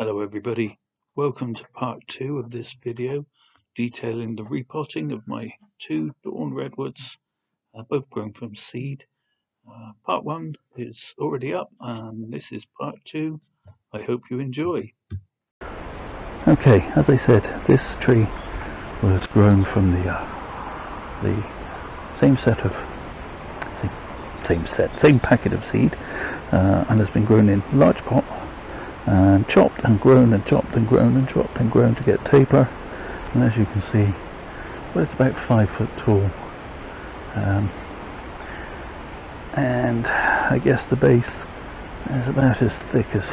Hello everybody, welcome to part 2 of this video detailing the repotting of my 2 Dawn Redwoods, both grown from seed. Part 1 is already up and this is part 2. I hope you enjoy. Okay, as I said, this tree was grown from the same packet of seed and has been grown in a large pot and chopped and grown and chopped and grown and chopped and grown to get taper. And as you can see, well, it's about 5 foot tall, and I guess the base is about as thick as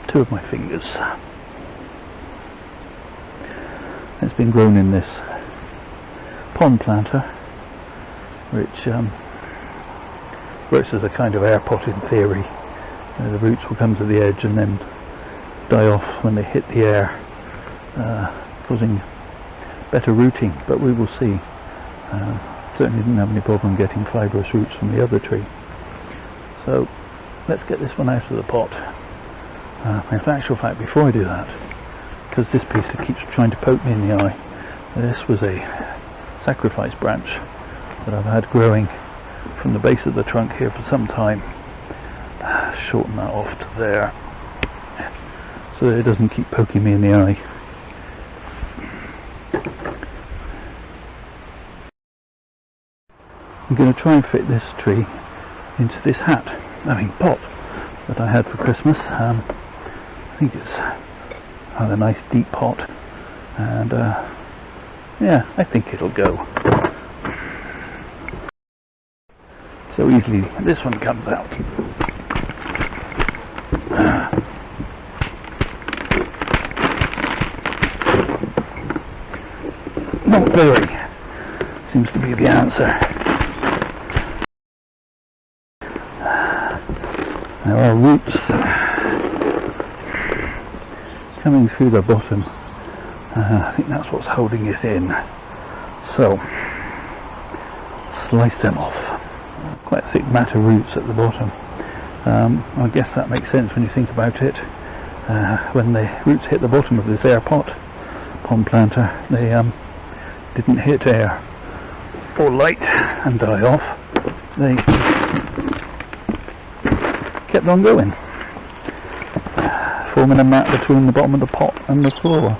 2 of my fingers. It's been grown in this pond planter, which works as a kind of air pot in theory. The roots will come to the edge and then die off when they hit the air, causing better rooting, but we will see. Certainly didn't have any problem getting fibrous roots from the other tree. So let's get this one out of the pot. In actual fact, before I do that, because this piece keeps trying to poke me in the eye, this was a sacrifice branch that I've had growing from the base of the trunk here for some time. Shorten that off to there so that it doesn't keep poking me in the eye. I'm going to try and fit this tree into this pot that I had for Christmas. I think it's a nice deep pot, and yeah, I think it'll go. So easily this one comes out. Not very seems to be the answer. There are roots coming through the bottom. I think that's what's holding it in. So slice them off. Quite a thick mat of roots at the bottom. I guess that makes sense when you think about it. When the roots hit the bottom of this air pond planter, they didn't hit air or light and die off. They kept on going, forming a mat between the bottom of the pot and the floor.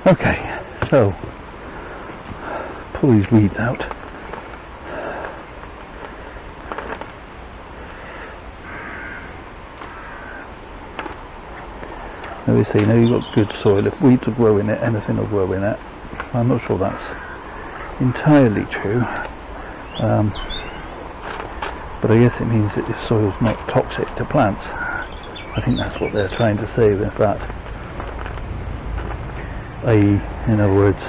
Okay, so pull these weeds out. Now we see, now you've got good soil. If weeds will grow in it, anything will grow in it. I'm not sure that's entirely true, but I guess it means that this soil's not toxic to plants. I think that's what they're trying to say with that. I.e., in other words,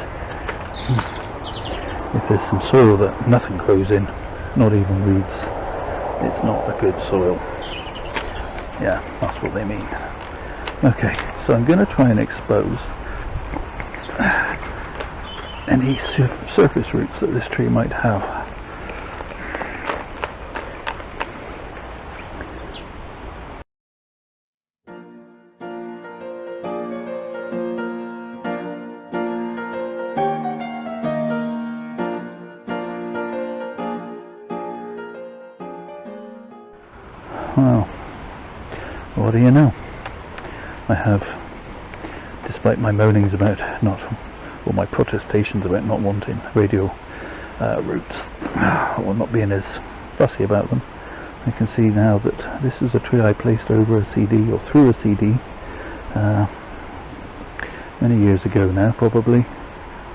if there's some soil that nothing grows in, not even weeds, it's not a good soil. Yeah, that's what they mean. Okay, so I'm going to try and expose any surface roots that this tree might have. Well, what do you know? I have, despite my moanings about or my protestations about not wanting radial roots, or not being as fussy about them, I can see now that this is a tree I placed over a CD, or through a CD, many years ago now probably,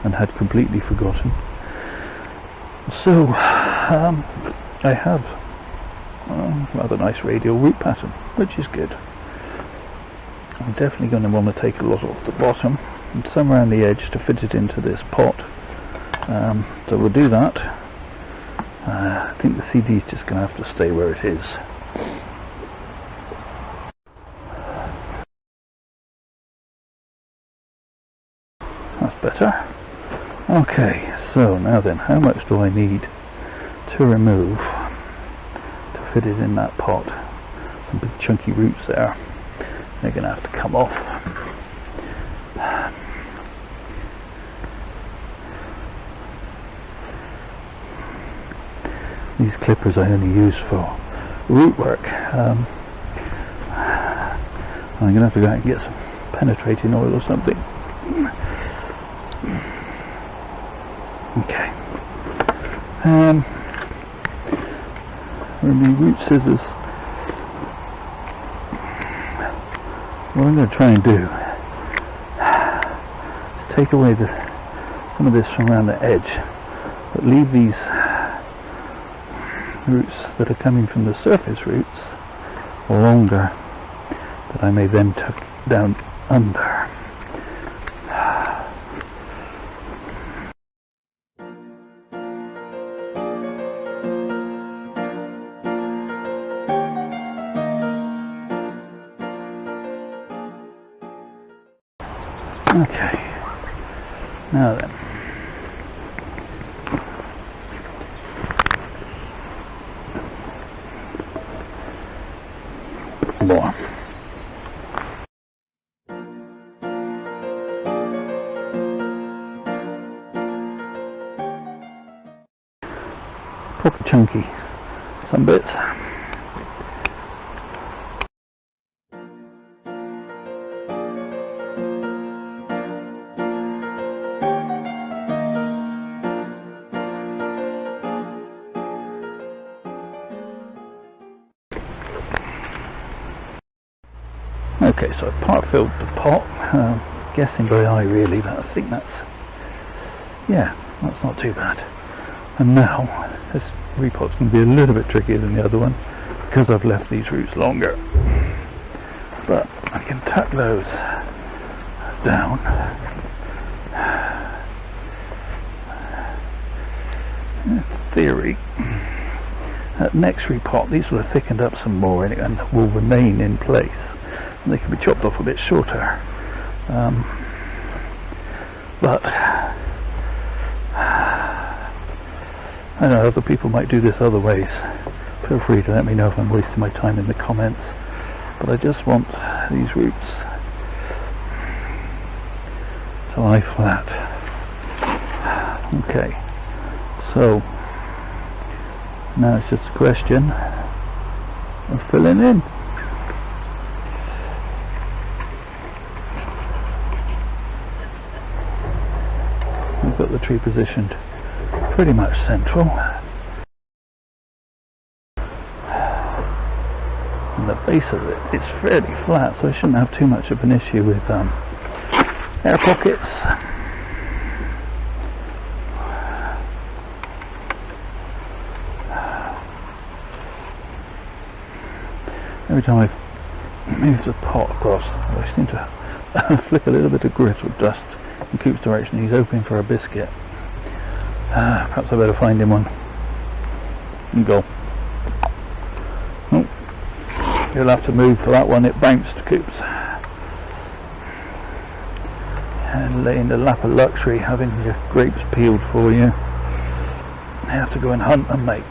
and had completely forgotten. So I have a rather nice radial root pattern, which is good. I'm definitely going to want to take a lot off the bottom and some around the edge to fit it into this pot. So we'll do that. I think the CD is just going to have to stay where it is. That's better. Okay, so now then, how much do I need to remove to fit it in that pot? Some big chunky roots there. They're going to have to come off. These clippers I only use for root work. I'm going to have to go out and get some penetrating oil or something. Okay. With the root scissors, what I'm going to try and do is take away some of this from around the edge, but leave these roots that are coming from the surface roots longer, that I may then tuck down under. Okay, now then, more. Proper chunky, some bits. Okay, so I've part filled the pot, guessing by eye really, but I think that's not too bad. And now, this repot's going to be a little bit trickier than the other one, because I've left these roots longer. But I can tuck those down. In theory, that next repot, these will have thickened up some more and will remain in place. They can be chopped off a bit shorter, but I know other people might do this other ways. Feel free to let me know if I'm wasting my time in the comments, but I just want these roots to lie flat. Okay, so now it's just a question of filling in. We've got the tree positioned pretty much central, and the base of it, it's fairly flat, so I shouldn't have too much of an issue with air pockets. Every time I've moved the pot across, I seem to flick a little bit of grit or dust in Coop's direction. He's hoping for a biscuit. Perhaps I better find him one and go. Oh, you'll have to move for that one. It bounced, Coops. And laying the lap of luxury, having your grapes peeled for you. You have to go and hunt them, mate.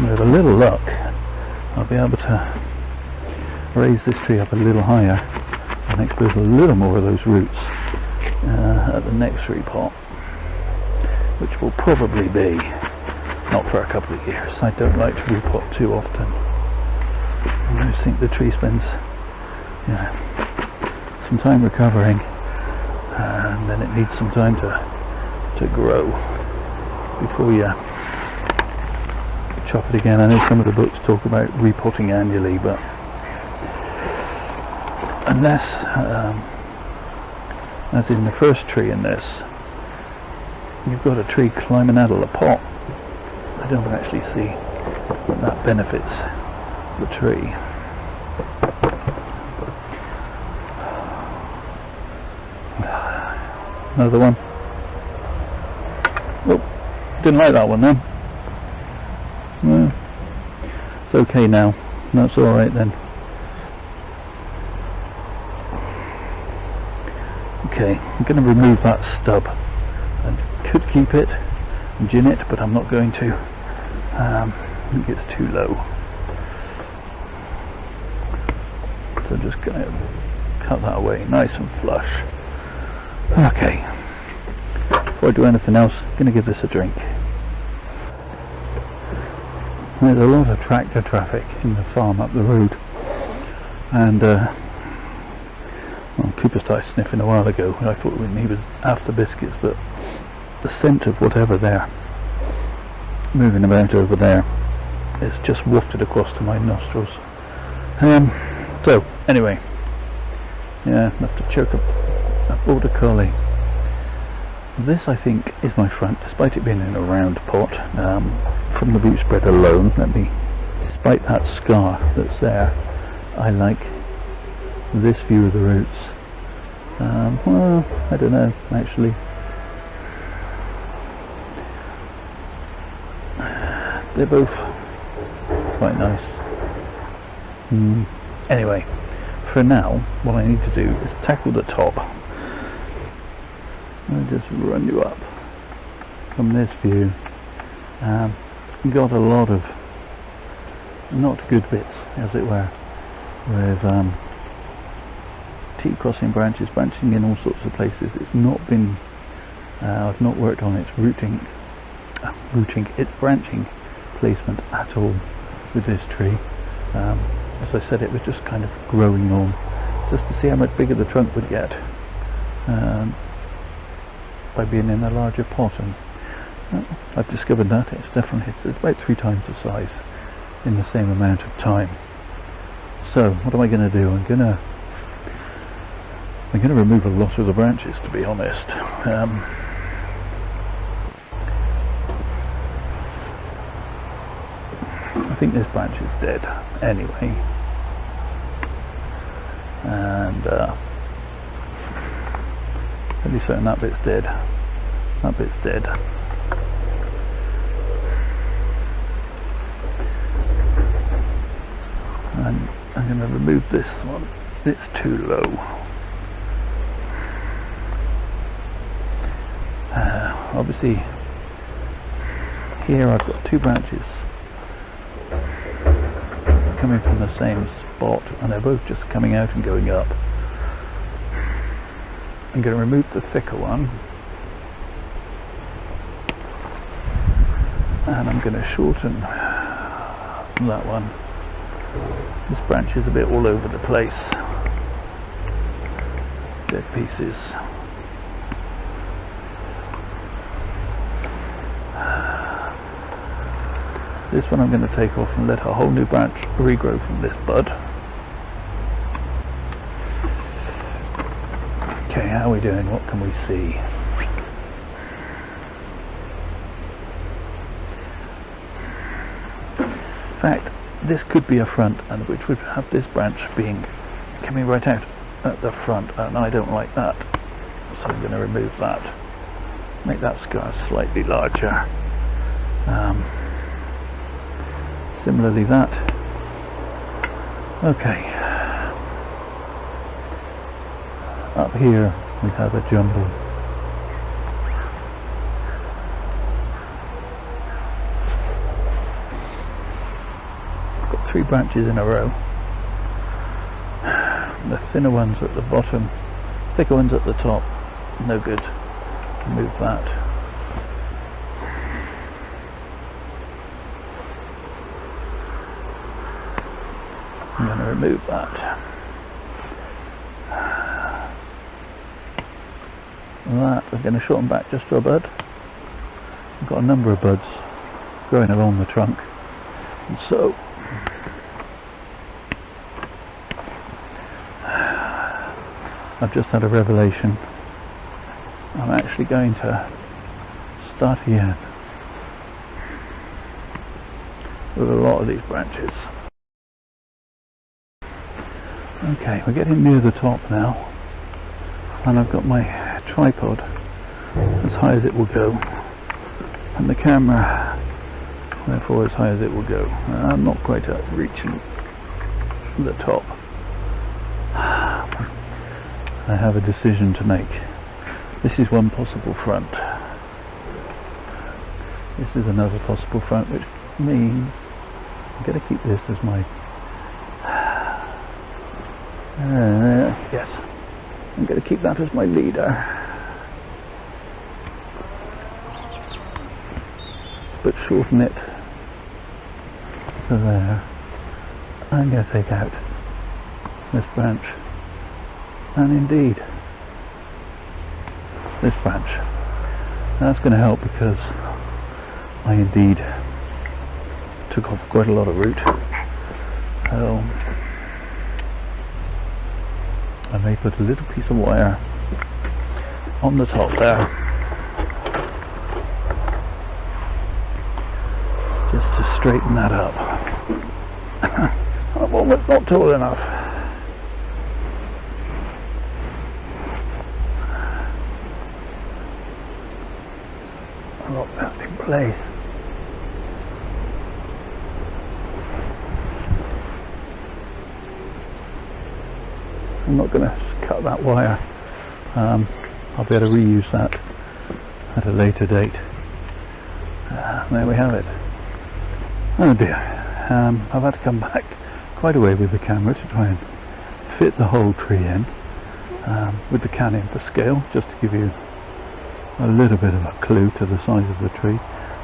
With a little luck, I'll be able to raise this tree up a little higher and expose a little more of those roots at the next repot, which will probably be not for a couple of years. I don't like to repot too often. I just think the tree spends some time recovering, and then it needs some time to grow before you chop it again. I know some of the books talk about repotting annually, but unless, as in the first tree in this, you've got a tree climbing out of the pot, I don't actually see that benefits the tree. Another one. Oh, didn't like that one then. Well, it's okay now. That's alright then. Okay, I'm going to remove that stub. I could keep it and gin it, but I'm not going to. I think it's too low. So I'm just going to cut that away nice and flush. Okay, before I do anything else, I'm going to give this a drink. There's a lot of tractor traffic in the farm up the road, and well, Cooper started sniffing a while ago, and I thought he was after biscuits, but the scent of whatever they're moving about over there is just wafted across to my nostrils. So anyway, yeah, I have to choke a border collie. This, I think, is my front, despite it being in a round pot. From the root spread alone, despite that scar that's there, I like this view of the roots. Well, I don't know, actually. They're both quite nice. Anyway, for now, what I need to do is tackle the top. I'll just run you up from this view. Got a lot of not good bits, as it were, with T-crossing branches branching in all sorts of places. It's not been, I've not worked on its its branching placement at all with this tree. As I said, it was just kind of growing on, just to see how much bigger the trunk would get by being in a larger pot, and I've discovered that it's about 3 times the size in the same amount of time. So what am I going to do? I'm going to remove a lot of the branches, to be honest. I think this branch is dead anyway, and fairly certain that bit's dead. That bit's dead. And I'm going to remove this one. It's too low. Obviously, here I've got 2 branches coming from the same spot, and they're both just coming out and going up. I'm going to remove the thicker one, and I'm going to shorten that one. This branch is a bit all over the place. Dead pieces. This one I'm going to take off and let a whole new branch regrow from this bud. Okay, how are we doing? What can we see? In fact, this could be a front, and which would have this branch coming right out at the front, and I don't like that, so I'm going to remove that, make that scar slightly larger. Similarly that. Okay, up here we have a jumble. Got 3 branches in a row. The thinner ones are at the bottom, thicker ones at the top. No good. Remove that. I'm going to remove that. That I'm going to shorten back just to a bud. I've got a number of buds growing along the trunk, and so I've just had a revelation. I'm actually going to start again with a lot of these branches. Okay, we're getting near the top now, and I've got my tripod as high as it will go, and the camera therefore as high as it will go. I'm not quite reaching the top. I have a decision to make. This is one possible front. This is another possible front, which means I'm going to keep this as my yes, I'm going to keep that as my leader, but shorten it to there. I'm going to take out this branch, and indeed this branch. That's going to help because I indeed took off quite a lot of root. So I may put a little piece of wire on the top there, just to straighten that up. I'm almost not tall enough. I'll lock that in place. I'm not going to cut that wire. I'll be able to reuse that at a later date. There we have it. Oh dear. I've had to come back quite a way with the camera to try and fit the whole tree in with the Canon for scale, just to give you a little bit of a clue to the size of the tree.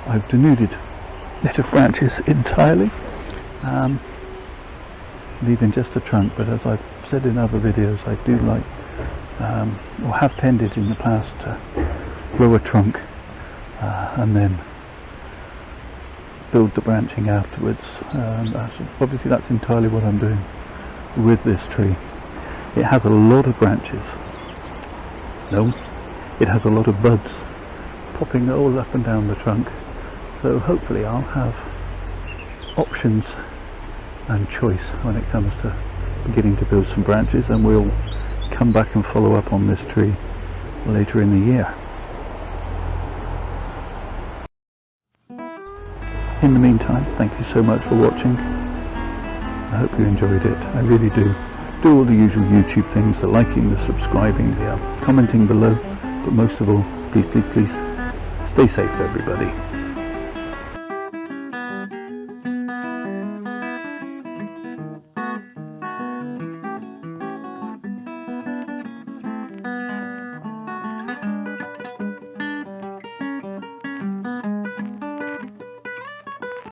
I've denuded it of branches entirely, leaving just a trunk, but as I've said in other videos, I do like or have tended in the past to grow a trunk and then build the branching afterwards. Obviously that's entirely what I'm doing with this tree. It has a lot of branches. No, it has a lot of buds popping all up and down the trunk, so hopefully I'll have options and choice when it comes to beginning to build some branches, and we'll come back and follow up on this tree later in the year. In the meantime, thank you so much for watching. I hope you enjoyed it. I really do. Do all the usual YouTube things, the liking, the subscribing, the commenting below, but most of all, please, please, please stay safe everybody.